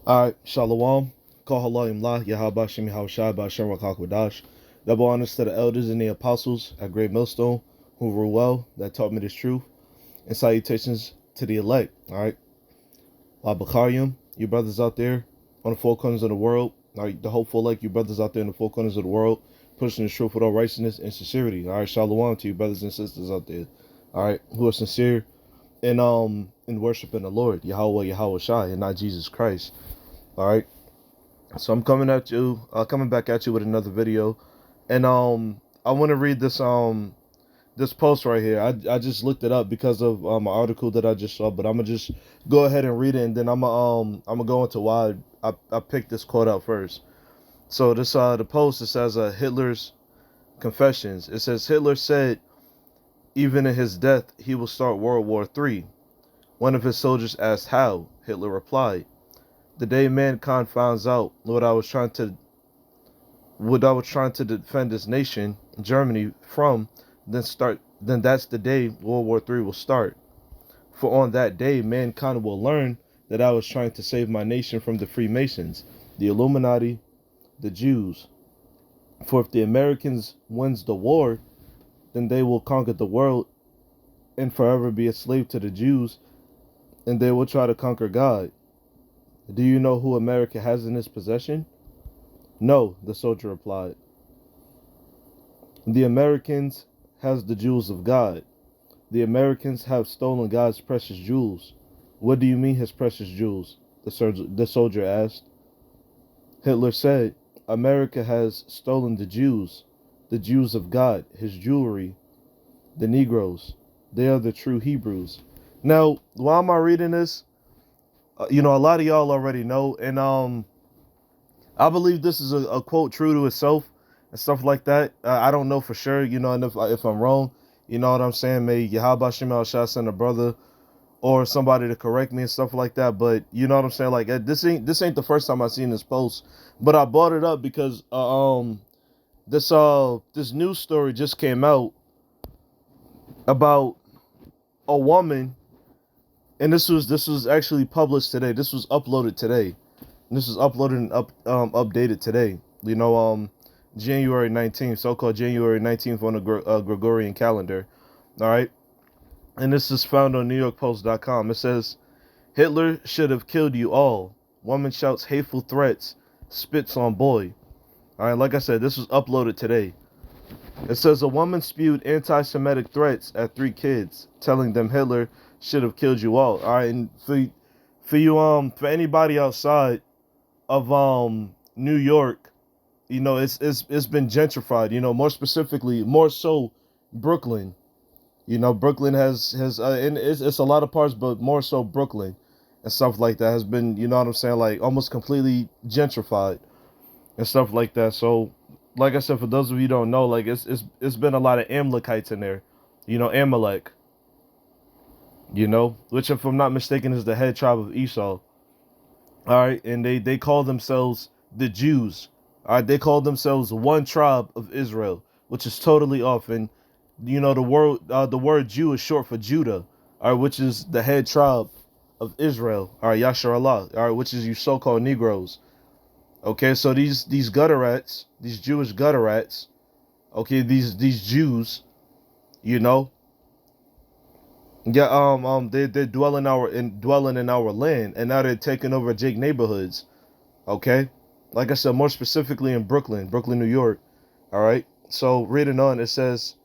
Alright, Shalom. Call Halayim La, Yahaba Shem Yahushai Bashem Rakakwadash. Double honors to the elders and the apostles at Great Millstone who rule well, that taught me this truth. And salutations to the elect. Alright. Bakarium, you brothers out there on the four corners of the world. Alright, the hopeful elect, you brothers out there in the four corners of the world, pushing the truth with all righteousness and sincerity. Alright, Shalom to you brothers and sisters out there. Alright, who are sincere in worshiping the Lord, Yahweh Yahushai, and not Jesus Christ. All right, so I'm coming back at you with another video, and I want to read this post right here. I just looked it up because of an article that I just saw, but I'm gonna just go ahead and read it, and then I'm gonna go into why I picked this quote out first. So this the post, it says Hitler's confessions. It says Hitler said even in his death he will start World War III. One of his soldiers asked how. Hitler replied, "The day mankind finds out what I was trying to defend this nation, Germany, from, then that's the day World War III will start. For on that day mankind will learn that I was trying to save my nation from the Freemasons, the Illuminati, the Jews. For if the Americans wins the war, then they will conquer the world and forever be a slave to the Jews, and they will try to conquer God. Do you know who America has in its possession?" "No," the soldier replied. "The Americans has the jewels of God. The Americans have stolen God's precious jewels." "What do you mean his precious jewels?" the soldier asked. Hitler said, "America has stolen the Jews of God, his jewelry, the Negroes. They are the true Hebrews." Now, why am I reading this? A lot of y'all already know, and I believe this is a quote true to itself and stuff like that. I don't know for sure, and if I'm wrong, you know what I'm saying? May Yahweh Shem Shah send a brother or somebody to correct me and stuff like that. But you know what I'm saying? Like this ain't the first time I've seen this post, but I brought it up because this news story just came out about a woman, and this was actually published today. This was uploaded today. This was uploaded and updated today. January 19th, so-called January 19th on the Gregorian calendar. All right. And this is found on NewYorkPost.com. It says, "Hitler should have killed you all. Woman shouts hateful threats, spits on boy." All right. Like I said, this was uploaded today. It says a woman spewed anti-Semitic threats at 3 kids, telling them Hitler should have killed you all. All right. And for anybody outside of New York, it's been gentrified. More specifically, more so Brooklyn. Brooklyn has and it's a lot of parts, but more so Brooklyn and stuff like that has been, you know what I'm saying, like almost completely gentrified and stuff like that. So, like I said, for those of you who don't know, like it's been a lot of Amalekites in there, Amalek, which if I'm not mistaken is the head tribe of Esau. All right, and they call themselves the Jews. All right, they call themselves one tribe of Israel, which is totally off. And the word Jew is short for Judah. All right, which is the head tribe of Israel. All right, Yashar Allah. All right, which is you so-called Negroes. Okay, so these gutter rats, these Jewish gutter rats. Okay, these Jews, you know, yeah, they're dwelling in our land, and now they're taking over Jake neighborhoods. Okay, like I said, more specifically in Brooklyn, New York. All right. So reading on, it says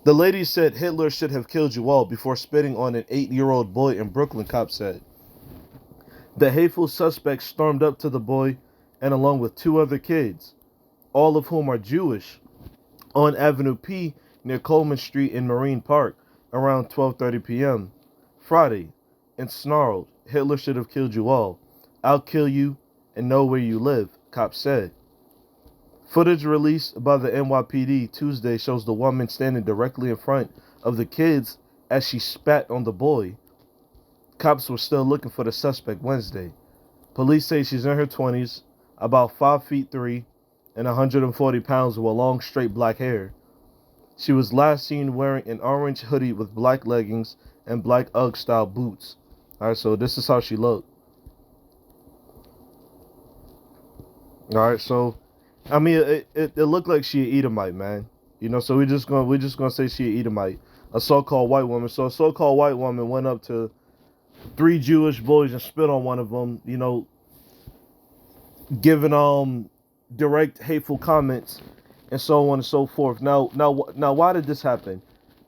the lady said Hitler should have killed you all before spitting on an 8-year-old boy in Brooklyn. Cop said the hateful suspect stormed up to the boy, and along with 2 other kids, all of whom are Jewish, on Avenue P near Coleman Street in Marine Park around 12:30 p.m. Friday, and snarled, "Hitler should have killed you all. I'll kill you and know where you live," cops said. Footage released by the NYPD Tuesday shows the woman standing directly in front of the kids as she spat on the boy. Cops were still looking for the suspect Wednesday. Police say she's in her 20s, about 5 feet 3, and 140 pounds with long straight black hair. She was last seen wearing an orange hoodie with black leggings and black Ugg-style boots. Alright, so this is how she looked. All right, so I mean, it looked like she an Edomite, man. You know, so we're just gonna say she an Edomite, a so-called white woman. So a so-called white woman went up to three Jewish boys and spit on one of them. You know, giving direct hateful comments and so on and so forth. Now, why did this happen?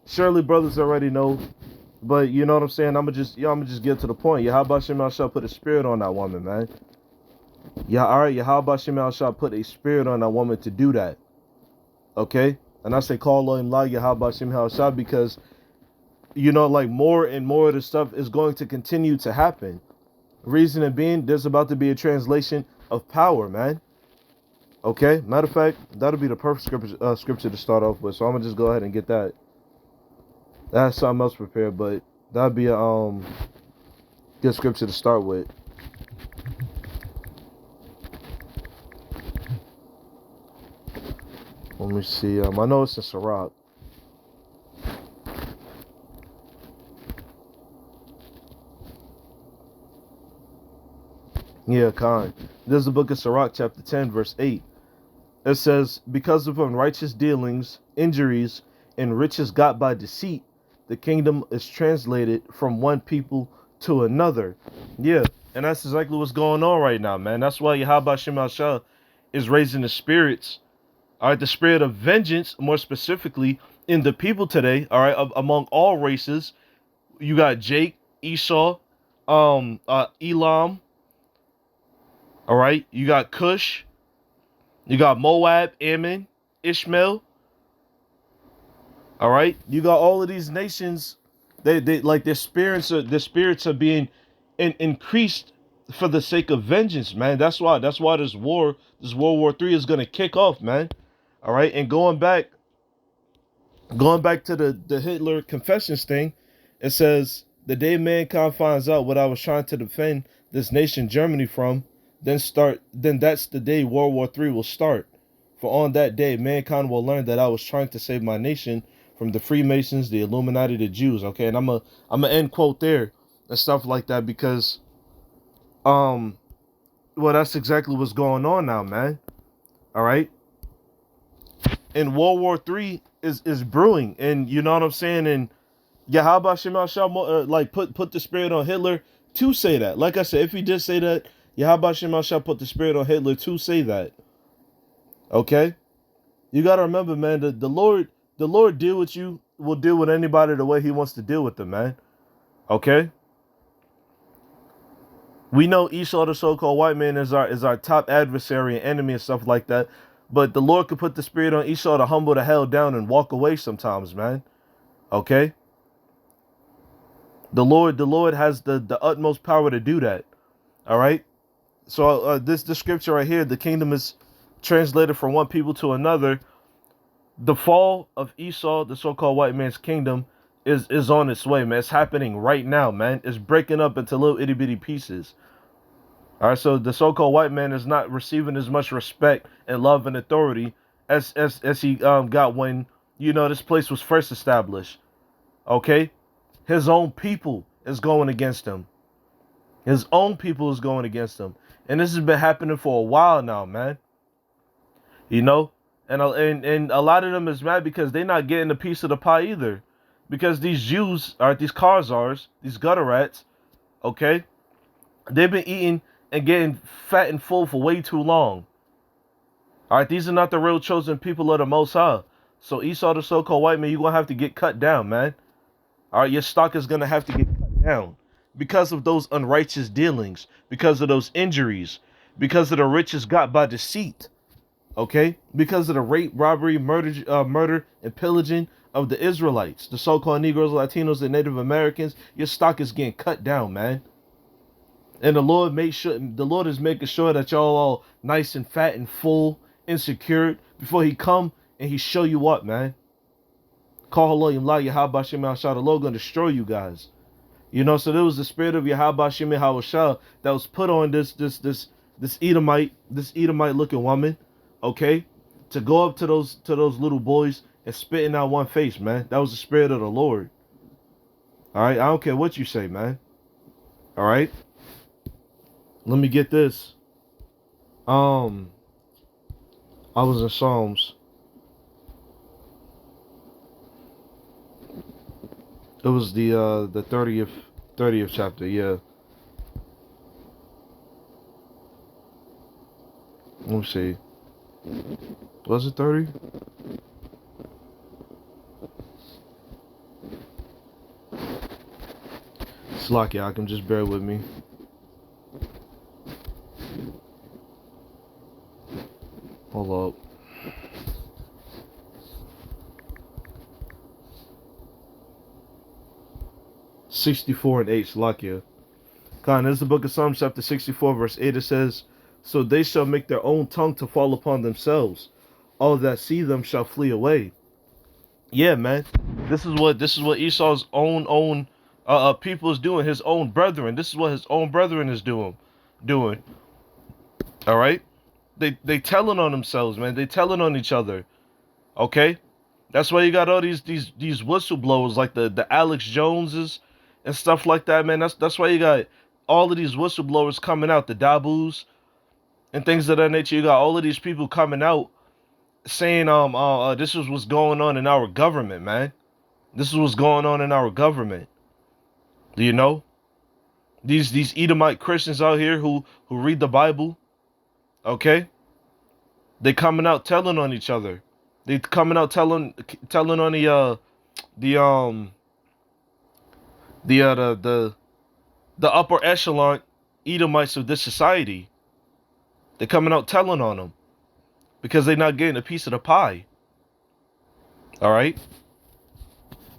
Surely brothers already know, but you know what I'm saying. I'm gonna just get to the point. Yahweh Shemel shall put a spirit on that woman, man. Yeah, all right. Yahweh Shemel shall put a spirit on that woman to do that. Okay, and I say call Elohim La Yahweh Shemel shall because you know, like more and more of the stuff is going to continue to happen. Reason being, there's about to be a translation of power, man. Okay, matter of fact, that'll be the perfect scripture to start off with. So I'm gonna just go ahead and get that. I have something else prepared, but that'd be a good scripture to start with. Let me see. I know it's in Sirach. Yeah, Khan. This is the book of Sirach, chapter 10, verse 8. It says, because of unrighteous dealings, injuries, and riches got by deceit, the kingdom is translated from one people to another. Yeah, and that's exactly what's going on right now, man. That's why Yahweh Shem Shah is raising the spirits, all right, the spirit of vengeance, more specifically, in the people today, all right, among all races. You got Jake, Esau, Elam, all right, you got Cush, you got Moab, Ammon, Ishmael. All right, you got all of these nations. They like their spirits are being increased for the sake of vengeance, man. That's why this World War III is gonna kick off, man. All right, and going back to the Hitler confessions thing, it says the day mankind finds out what I was trying to defend this nation Germany from, then that's the day World War III will start. For on that day, mankind will learn that I was trying to save my nation from the Freemasons, the Illuminati, the Jews. Okay, and I'm a end quote there and stuff like that because um well that's exactly what's going on now, man. All right, and World War III is brewing, and you know what I'm saying. And yeah, how about Shemal Shah like put the spirit on Hitler to say that? Like I said, if he did say that, yeah, how about Shemal Shah put the spirit on Hitler to say that? Okay. You gotta remember, man, the Lord deal with you will deal with anybody the way he wants to deal with them, man. Okay? We know Esau, the so-called white man, is our top adversary and enemy and stuff like that. But the Lord could put the spirit on Esau to humble the hell down and walk away sometimes, man. Okay? The Lord has the utmost power to do that. All right? So this scripture right here, the kingdom is translated from one people to another. The fall of Esau, the so-called white man's kingdom, is on its way, man. It's happening right now, man. It's breaking up into little itty bitty pieces. All right, so the so-called white man is not receiving as much respect and love and authority as he got when this place was first established. Okay, his own people is going against him. His own people is going against him, and this has been happening for a while now, man. You know, and a lot of them is mad because they're not getting a piece of the pie either, because these Jews are these Khazars, these gutter rats. Okay, they've been eating and getting fat and full for way too long. All right, these are not the real chosen people of the Most High. So Esau, the so-called white man, you're gonna have to get cut down, man. All right, your stock is gonna have to get cut down because of those unrighteous dealings, because of those injuries, because of the riches got by deceit. Okay, because of the rape, robbery, murder, and pillaging of the Israelites, the so-called Negroes, Latinos, and Native Americans, your stock is getting cut down, man. And the Lord is making sure that y'all all nice and fat and full, insecure before He come and He show you what, man. Call Elohim La Yahweh Shem Shah, the Lord gonna destroy you guys. So there was the spirit of Yahweh Shem Shah that was put on this Edomite looking woman, okay, to go up to those little boys and spit in that one face, man. That was the spirit of the Lord. All right, I don't care what you say, man. All right, let me get this. I was in Psalms. It was the 30th chapter, yeah. Let me see. Was it 30? Slack, y'all can just bear with me. Hold up. 64 and 8, Salakia. Khan, this is the book of Psalms, chapter 64, verse 8. It says, "So they shall make their own tongue to fall upon themselves. All that see them shall flee away." Yeah, man. This is what Esau's own people is doing. His own brethren. This is what his own brethren is doing. All right. They telling on themselves, man. They telling on each other. Okay. That's why you got all these whistleblowers like the Alex Joneses and stuff like that, man. That's why you got all of these whistleblowers coming out, the Dabus and things of that nature. You got all of these people coming out saying this is what's going on in our government, man. This is what's going on in our government. Do you know? These Edomite Christians out here who read the Bible, okay? They coming out telling on each other. They coming out telling on the um the upper echelon Edomites of this society. They're coming out telling on them because they're not getting a piece of the pie. All right.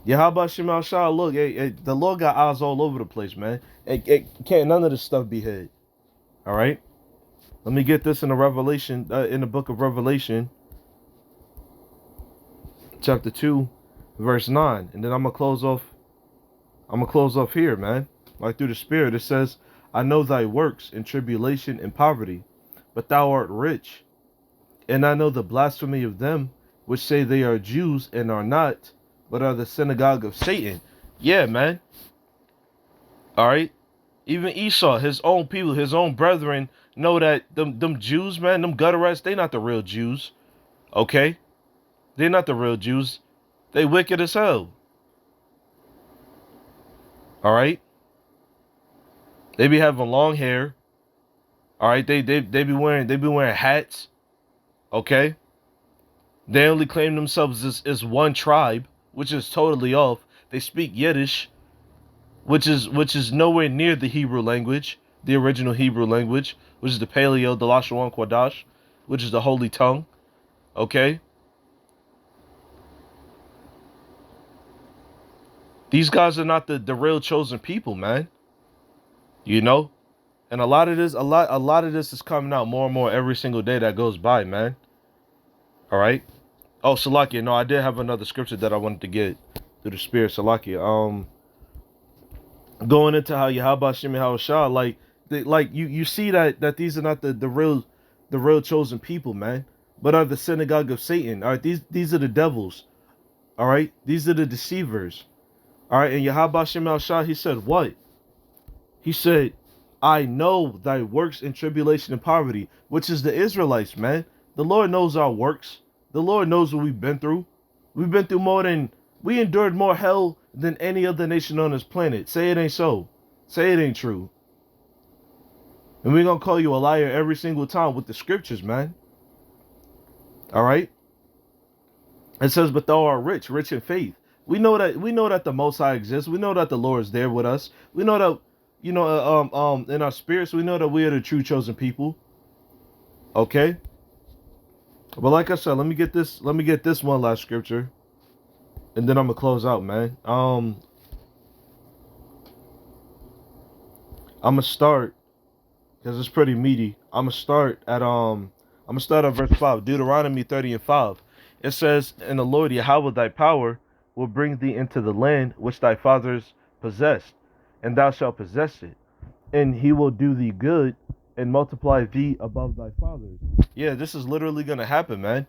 Yeah, how about Shemal Shah? Look, the Lord got eyes all over the place, man. It can't none of this stuff be hid. All right. Let me get this in the Revelation, in the book of Revelation, chapter 2, verse 9, and then I'm gonna close off. I'm gonna close off here, man. Like through the Spirit, it says, "I know thy works in tribulation and poverty, but thou art rich, and I know the blasphemy of them which say they are Jews and are not, but are the synagogue of Satan." Yeah, man. All right. Even Esau, his own people, his own brethren, know that them Jews, man, them gutterites, they not the real Jews. Okay? They're not the real Jews. They wicked as hell. All right? They be having long hair. All right? They be wearing hats. Okay? They only claim themselves as one tribe, which is totally off. They speak Yiddish, which is nowhere near the Hebrew language, the original Hebrew language, which is the Paleo, the Lashon Kodash, which is the Holy Tongue. Okay? These guys are not the real chosen people, man. You know? And a lot of this is coming out more and more every single day that goes by, man. All right? Oh, Salakia, no, I did have another scripture that I wanted to get through the Spirit, Salakia. Going into how Yahweh Shem Shah, like you see that these are not the real chosen people, man, but are the synagogue of Satan. All right, these are the devils. All right, these are the deceivers. All right, and Yahweh Shem Shah, he said what? He said, "I know thy works in tribulation and poverty," which is the Israelites, man. The Lord knows our works. The Lord knows what we've been through. We've been through we endured more hell than any other nation on this planet. Say it ain't so. Say it ain't true. And we're going to call you a liar every single time with the scriptures, man. All right? It says, "But thou art rich in faith." We know that the Most High exists. We know that the Lord is there with us. We know that, in our spirits, we know that we are the true chosen people. Okay? But like I said, let me get this one last scripture. And then I'm gonna close out, man. I'm gonna start because it's pretty meaty. I'm gonna start at verse 5, Deuteronomy 30 and 5. It says, "And the Lord Yahweh thy power will bring thee into the land which thy fathers possessed, and thou shalt possess it, and he will do thee good and multiply thee above thy fathers." Yeah, this is literally gonna happen, man.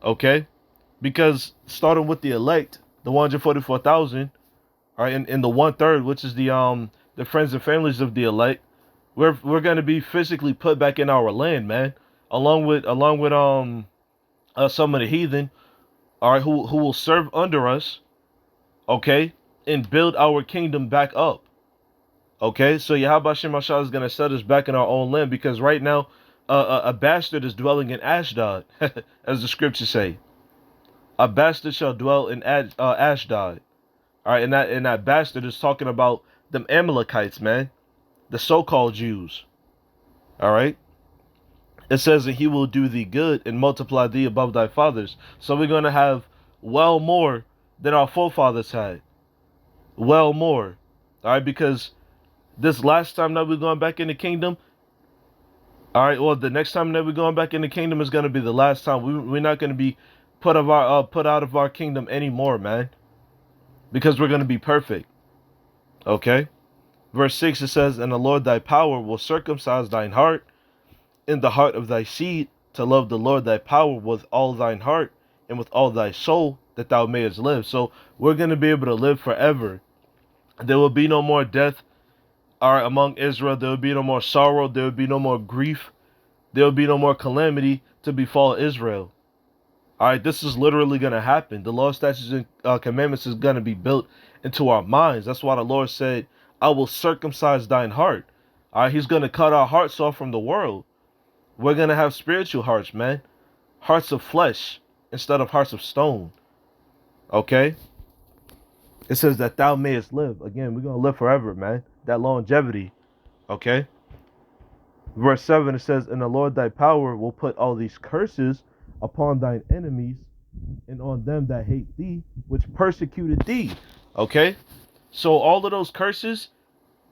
Okay? Because starting with the elect, the 144,000, all right, and the 1/3, which is the friends and families of the elect, we're gonna be physically put back in our land, man. Along with some of the heathen, all right, who will serve under us, okay, and build our kingdom back up. Okay, so Yahweh Shem Mashiach is gonna set us back in our own land, because right now, a bastard is dwelling in Ashdod, as the scriptures say. A bastard shall dwell in Ashdod. All right, and that bastard is talking about them Amalekites, man, the so-called Jews. All right, it says that he will do thee good and multiply thee above thy fathers. So we're gonna have well more than our forefathers had, well more. All right, because this last time that we're going back in the kingdom, all right, well, the next time that we're going back in the kingdom is gonna be the last time. We're not gonna be put out of our kingdom anymore, man, because we're gonna be perfect. Okay. Verse 6, it says, and the Lord thy power will circumcise thine heart in the heart of thy seed, to love the Lord thy power with all thine heart and with all thy soul, that thou mayest live. So we're going to be able to live forever. There will be no more death among Israel. There will be no more sorrow. There will be no more grief. There will be no more calamity to befall Israel. All right, this is literally going to happen. The law, statutes, and commandments is going to be built into our minds. That's why the Lord said, I will circumcise thine heart. All right, he's going to cut our hearts off from the world. We're going to have spiritual hearts, man. Hearts of flesh instead of hearts of stone. Okay? It says that thou mayest live. Again, we're going to live forever, man. That longevity. Okay? Verse 7, it says, and the Lord thy power will put all these curses upon thine enemies and on them that hate thee, which persecuted thee. Okay? So all of those curses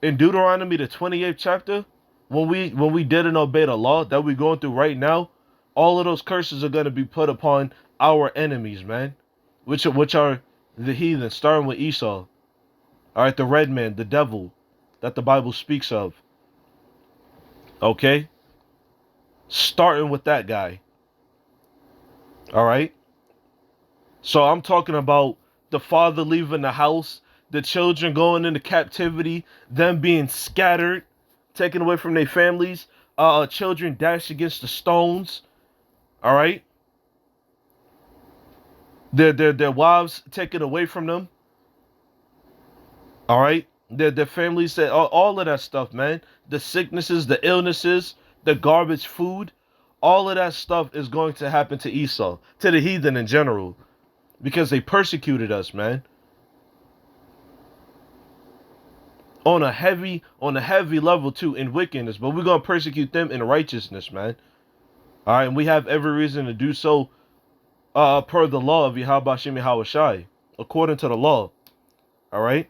in Deuteronomy, the 28th chapter, when we didn't obey the law that we're going through right now, all of those curses are going to be put upon our enemies, man, which are the heathen, starting with Esau. All right, the red man, the devil that the Bible speaks of. Okay? Starting with that guy. All right? So I'm talking about the father leaving the house, the children going into captivity, them being scattered, taken away from their families, children dashed against the stones. All right? Their wives taken away from them. All right? Their families, said all of that stuff, man. The sicknesses, the illnesses, the garbage food, all of that stuff is going to happen to Esau, to the heathen in general, because they persecuted us, man. On a heavy level too, in wickedness, but we're gonna persecute them in righteousness, man. All right, and we have every reason to do so, per the law of Yahweh Shem Yahushai, according to the law. All right.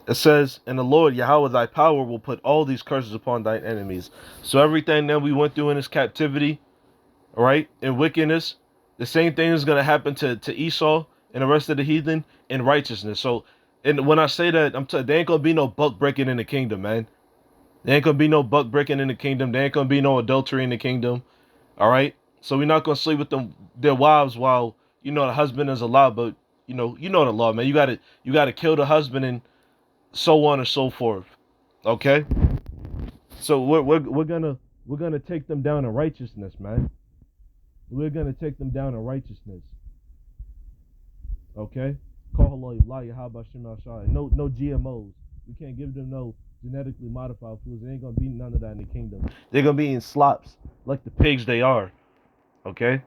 It says, and the Lord Yahweh thy power will put all these curses upon thine enemies. So everything that we went through in this captivity, all right, in wickedness, the same thing is gonna happen to Esau and the rest of the heathen in righteousness. So, and when I say that, there ain't gonna be no buck breaking in the kingdom, man. There ain't gonna be no buck breaking in the kingdom. There ain't gonna be no adultery in the kingdom. All right. So we're not gonna sleep with their wives while the husband is alive. But you know the law, man. You gotta kill the husband and so on and so forth. Okay. So we're gonna take them down in righteousness, man. We're gonna take them down in righteousness. Okay. No GMOs. We can't give them no genetically modified foods. There ain't gonna be none of that in the kingdom. They're gonna be in slops like the pigs they are. Okay.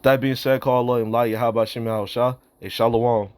That being said, call Allah and La Yahaba Shem Shah. A Shalom.